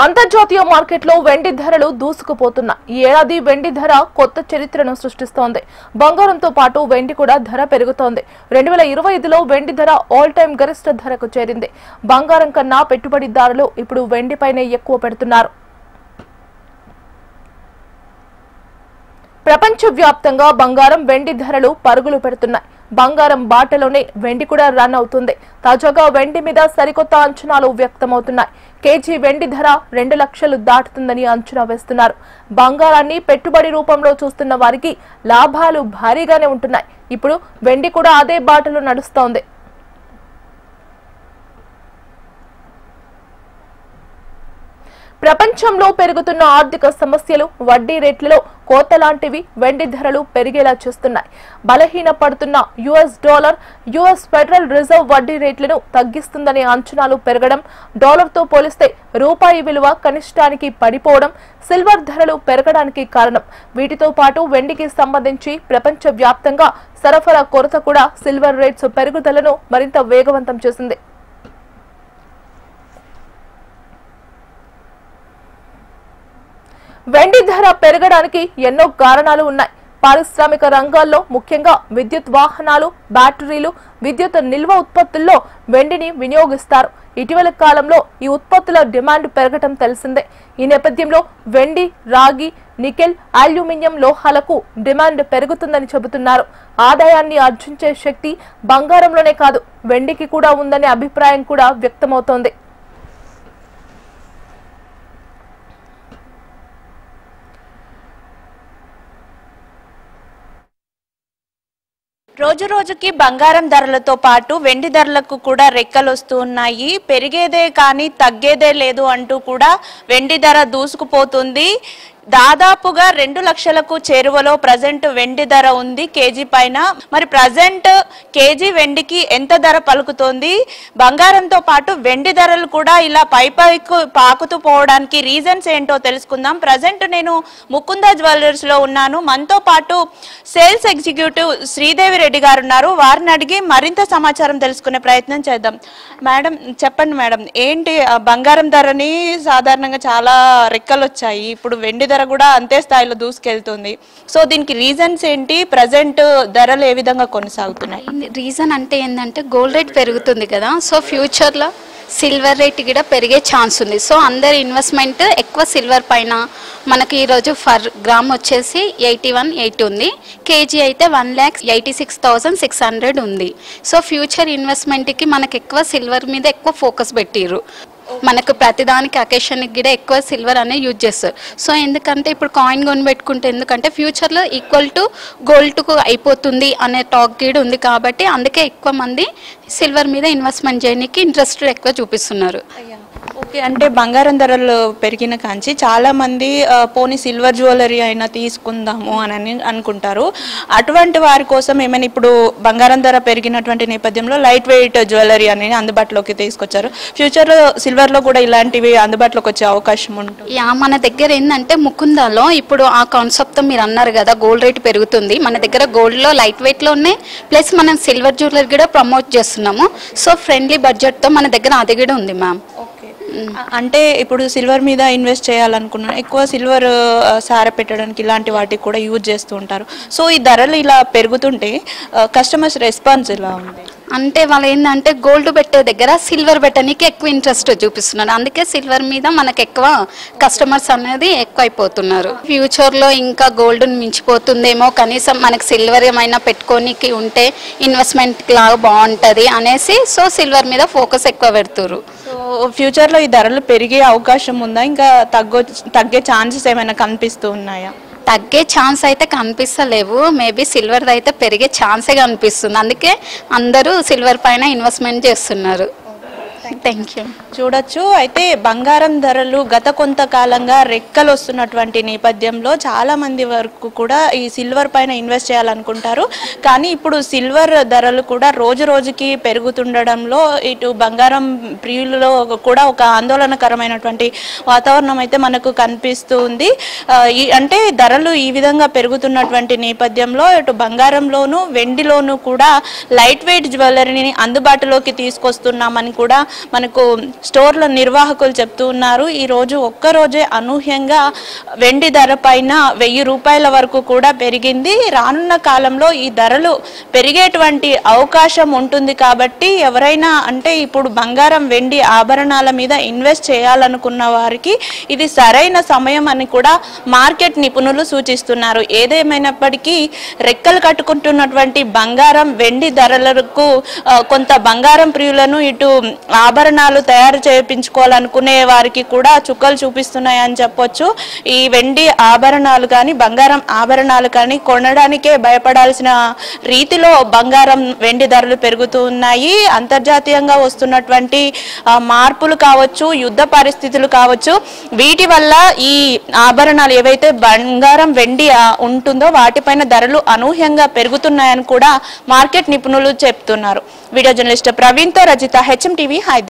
అంతర్జాతీయ మార్కెట్లో వెండి ధరలు దూసుకుపోతున్నాయి. ఈ ఏడాది వెండి ధర కొత్త చరిత్రను సృష్టిస్తోంది. బంగారంతో పాటు వెండి కూడా ధర పెరుగుతోంది. 2025లో వెండి ధర ఆల్ టైమ్ గరిష్ట ధరకు చేరింది. బంగారం కన్నా పెట్టుబడిదారులు ఇప్పుడు వెండిపైనే ఎక్కువ పెడుతున్నారు. ప్రపంచవ్యాప్తంగా బంగారం వెండి ధరలు పరుగులు పెడుతున్నాయి. బంగారం బాటలోనే వెండి కూడా రన్ అవుతుంది. తాజాగా వెండి మీద సరికొత్త అంచనాలు వ్యక్తమవుతున్నాయి. కేజీ వెండి ధర 2 లక్షలు దాటుతుందని అంచనా వేస్తున్నారు. బంగారాన్ని పెట్టుబడి రూపంలో చూస్తున్న వారికి లాభాలు భారీగానే ఉంటున్నాయి. ఇప్పుడు వెండి కూడా అదే బాటలో నడుస్తోంది. ప్రపంచంలో పెరుగుతున్న ఆర్థిక సమస్యలు, వడ్డీ రేట్లలో కోత లాంటివి వెండి ధరలు పెరిగేలా చేస్తున్నాయి. బలహీన పడుతున్న US dollar, US federal reserve వడ్డీ రేట్లను తగ్గిస్తుందనే అంచనాలు పెరగడం, డాలర్తో పోలిస్తే రూపాయి విలువ కనిష్టానికి పడిపోవడం, సిల్వర్ ధరలు పెరగడానికి కారణం. వీటితో పాటు వెండికి సంబంధించి ప్రపంచవ్యాప్తంగా సరఫరా కొరత కూడా సిల్వర్ రేట్స్ పెరుగుదలను మరింత వేగవంతం చేసింది. వెండి ధర పెరగడానికి ఎన్నో కారణాలు ఉన్నాయి. పారిశ్రామిక రంగాల్లో ముఖ్యంగా విద్యుత్ వాహనాలు, బ్యాటరీలు, విద్యుత్ నిల్వ ఉత్పత్తుల్లో వెండిని వినియోగిస్తారు. ఇటీవల కాలంలో ఈ ఉత్పత్తుల డిమాండ్ పెరగటం తెలిసిందే. ఈ నేపథ్యంలో వెండి, రాగి, నికెల్, అల్యూమినియం లోహాలకు డిమాండ్ పెరుగుతుందని చెబుతున్నారు. ఆదాయాన్ని ఆర్జించే శక్తి బంగారంలోనే కాదు, వెండికి కూడా ఉందనే అభిప్రాయం కూడా వ్యక్తమవుతోంది. రోజు రోజుకి బంగారం ధరలతో పాటు వెండి ధరలకు కూడా రెక్కలు వస్తూ ఉన్నాయి. పెరిగేదే కానీ తగ్గేదే లేదు అంటూ కూడా వెండి ధర దూసుకుపోతుంది. దాదాపుగా 2 లక్షలకు చేరువలో ప్రజెంట్ వెండి ధర ఉంది కేజీ పైన. మరి ప్రజెంట్ కేజీ వెండికి ఎంత ధర పలుకుతోంది? బంగారంతో పాటు వెండి ధరలు కూడా ఇలా పైకి పాకుతూ పోవడానికి రీజన్స్ ఏంటో తెలుసుకుందాం. ప్రజెంట్ నేను ముకుంద జ్యువెలర్స్ లో ఉన్నాను. మనతో పాటు సేల్స్ ఎగ్జిక్యూటివ్ శ్రీదేవి రెడ్డి గారు ఉన్నారు. వారిని అడిగి మరింత సమాచారం తెలుసుకునే ప్రయత్నం చేద్దాం. మేడం చెప్పండి మేడం, ఏంటి బంగారం ధరని సాధారణంగా చాలా రెక్కలు వచ్చాయి, ఇప్పుడు వెండి ధర కూడా అంతే స్థాయిలో దూసుకెళ్తుంది. సో దీనికి రీజన్స్ ఏంటి? ప్రజెంట్ ధరలు ఏ విధంగా కొనసాగుతున్నాయి? రీజన్ అంటే ఏంటంటే గోల్డ్ రేట్ పెరుగుతుంది కదా, సో ఫ్యూచర్లో సిల్వర్ రేట్ కూడా పెరిగే ఛాన్స్ ఉంది. సో అందరి ఇన్వెస్ట్మెంట్ ఎక్కువ సిల్వర్ పైన. మనకి ఈరోజు ఫర్ గ్రామ్ వచ్చేసి 8180 ఉంది. కేజీ అయితే 1,86,600 ఉంది. సో ఫ్యూచర్ ఇన్వెస్ట్మెంట్కి మనకు ఎక్కువ సిల్వర్ మీద ఎక్కువ ఫోకస్ పెట్టిర్రు. మనకు ప్రతిదానికి అకేషన్కి కూడా ఎక్కువ సిల్వర్ అనేది యూజ్ చేస్తారు. సో ఎందుకంటే ఇప్పుడు కాయిన్ కొని పెట్టుకుంటే ఎందుకంటే ఫ్యూచర్లో ఈక్వల్ టు గోల్డ్కు అయిపోతుంది అనే టాక్ కూడా ఉంది. కాబట్టి అందుకే ఎక్కువ మంది సిల్వర్ మీద ఇన్వెస్ట్మెంట్ చేయడానికి ఇంట్రెస్ట్ ఎక్కువ చూపిస్తున్నారు. ఓకే, అంటే బంగారం ధరలు పెరిగిన కాంచి చాలా మంది పోనీ సిల్వర్ జ్యువెలరీ అయినా తీసుకుందాము అని అనుకుంటారు. అటువంటి వారి కోసం ఏమైనా ఇప్పుడు బంగారం ధర పెరిగినటువంటి నేపథ్యంలో లైట్ వెయిట్ జ్యువెలరీ అనేది అందుబాటులోకి తీసుకొచ్చారు. ఫ్యూచర్లో సిల్వర్లో కూడా ఇలాంటివి అందుబాటులోకి వచ్చే అవకాశం ఉంటుంది. మన దగ్గర ఏంటంటే ముకుందాలో ఇప్పుడు ఆ కాన్సెప్ట్ మీరు అన్నారు కదా, గోల్డ్ రేట్ పెరుగుతుంది. మన దగ్గర గోల్డ్లో లైట్ వెయిట్లో ఉన్నాయి, ప్లస్ మనం సిల్వర్ జ్యువెలరీ కూడా ప్రమోట్ చేస్తున్నాము. సో ఫ్రెండ్లీ బడ్జెట్తో మన దగ్గర అది కూడా ఉంది మ్యామ్. అంటే ఇప్పుడు సిల్వర్ మీద ఇన్వెస్ట్ చేయాలనుకున్నాను, ఎక్కువ సిల్వర్ సార పెట్టడానికి ఇలాంటి వాటికి కూడా యూజ్ చేస్తూ ఉంటారు. సో ఈ ధరలు ఇలా పెరుగుతుంటే కస్టమర్స్ రెస్పాన్స్ ఎలా ఉంది? అంటే వాళ్ళు ఏంటంటే గోల్డ్ పెట్టే దగ్గర సిల్వర్ పెట్టడానికి ఎక్కువ ఇంట్రెస్ట్ చూపిస్తున్నారు. అందుకే సిల్వర్ మీద మనకు ఎక్కువ కస్టమర్స్ అనేది ఎక్కువ అయిపోతున్నారు. ఫ్యూచర్లో ఇంకా గోల్డ్ని మించిపోతుందేమో, కనీసం మనకు సిల్వర్ ఏమైనా పెట్టుకోనికి ఉంటే ఇన్వెస్ట్మెంట్ లాగా బాగుంటుంది అనేసి సో సిల్వర్ మీద ఫోకస్ ఎక్కువ పెడుతున్నారు. సో ఫ్యూచర్లో ఈ ధరలు పెరిగే అవకాశం ఉందా? ఇంకా తగ్గే ఛాన్సెస్ ఏమైనా కనిపిస్తూ ఉన్నాయా? తగ్గే ఛాన్స్ అయితే కనిపిస్తలేవు. మేబీ సిల్వర్ అయితే పెరిగే ఛాన్సే కనిపిస్తుంది. అందుకే అందరూ సిల్వర్ పైన ఇన్వెస్ట్మెంట్ చేస్తున్నారు. Thank you. చూడొచ్చు, అయితే బంగారం ధరలు గత కొంతకాలంగా రెక్కలు వస్తున్నటువంటి నేపథ్యంలో చాలా మంది వరకు కూడా ఈ సిల్వర్ పైన ఇన్వెస్ట్ చేయాలనుకుంటారు. కానీ ఇప్పుడు సిల్వర్ ధరలు కూడా రోజు రోజుకి పెరుగుతుండడంలో ఇటు బంగారం ప్రియులలో కూడా ఒక ఆందోళనకరమైనటువంటి వాతావరణం అయితే మనకు కనిపిస్తూ ఉంది. అంటే ధరలు ఈ విధంగా పెరుగుతున్నటువంటి నేపథ్యంలో ఇటు బంగారంలోను వెండిలోను కూడా లైట్ వెయిట్ జ్యువెలరీని అందుబాటులోకి తీసుకొస్తున్నామని కూడా మనకు స్టోర్ల నిర్వాహకులు చెప్తూ ఉన్నారు. ఈరోజు ఒక్కరోజే అనూహ్యంగా వెండి ధర పైన 1000 రూపాయల వరకు కూడా పెరిగింది. రానున్న కాలంలో ఈ ధరలు పెరిగేటువంటి అవకాశం ఉంటుంది. కాబట్టి ఎవరైనా అంటే ఇప్పుడు బంగారం వెండి ఆభరణాల మీద ఇన్వెస్ట్ చేయాలనుకున్న వారికి ఇది సరైన సమయం అని కూడా మార్కెట్ నిపుణులు సూచిస్తున్నారు. ఏదేమైనప్పటికీ రెక్కలు కట్టుకుంటున్నటువంటి బంగారం వెండి ధరలకు కొంత బంగారం ప్రియులను ఇటు ఆభరణాలు తయారు చేయించుకోవాలనుకునే వారికి కూడా చుక్కలు చూపిస్తున్నాయని చెప్పొచ్చు. ఈ వెండి ఆభరణాలు కానీ బంగారం ఆభరణాలు కానీ కొనడానికే భయపడాల్సిన రీతిలో బంగారం వెండి ధరలు పెరుగుతూ ఉన్నాయి. అంతర్జాతీయంగా వస్తున్నటువంటి మార్పులు కావచ్చు, యుద్ధ పరిస్థితులు కావచ్చు, వీటి వల్ల ఈ ఆభరణాలు ఏవైతే బంగారం వెండి ఉంటుందో వాటిపైన ధరలు అనూహ్యంగా పెరుగుతున్నాయని కూడా మార్కెట్ నిపుణులు చెప్తున్నారు. వీడియో జర్నలిస్ట్ ప్రవీణ్ తో రజిత, HM TV.